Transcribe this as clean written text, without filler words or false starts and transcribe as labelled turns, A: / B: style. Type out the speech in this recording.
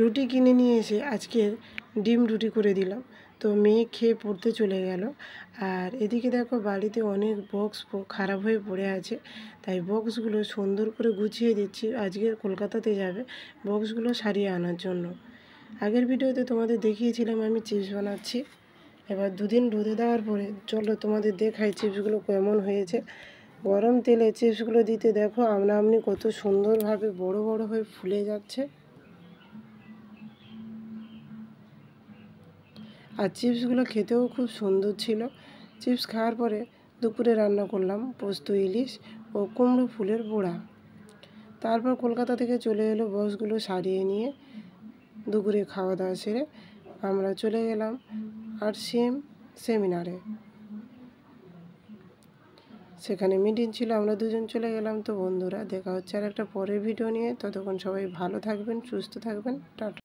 A: রুটি কিনে নিয়ে এসে আজকের ডিম রুটি করে দিলাম। তো মেয়ে খেয়ে পড়তে চলে গেল। আর এদিকে দেখো বাড়িতে অনেক বক্স খারাপ হয়ে পড়ে আছে, তাই বক্সগুলো সুন্দর করে গুছিয়ে দিচ্ছি। আজকে কলকাতাতে যাবে, বক্সগুলো সারিয়ে আনার জন্য। আগের ভিডিওতে তোমাদের দেখিয়েছিলাম আমি চিপস বানাচ্ছি। এবার দুদিন রোদে দেওয়ার পরে চলো তোমাদের দেখাই চিপসগুলো কেমন হয়েছে। গরম তেলে চিপসগুলো দিতে দেখো আমনি কত সুন্দরভাবে বড় বড় হয়ে ফুলে যাচ্ছে। আর চিপসগুলো খেতেও খুব সুন্দর ছিল। চিপস খাওয়ার পরে দুপুরে রান্না করলাম পোস্ত ইলিশ ও কুমড়ো ফুলের বড়া। তারপর কলকাতা থেকে চলে এলো বক্সগুলো সারিয়ে নিয়ে। দুপুরে খাওয়া দাওয়া সেরে আমরা চলে গেলাম RCM সেমিনারে। সেখানে মিটিং ছিল, আমরা দুজন চলে গেলাম। তো বন্ধুরা দেখা হচ্ছে আর একটা পরের ভিডিও নিয়ে। ততক্ষণ সবাই ভালো থাকবেন, সুস্থ থাকবেন, টাটা।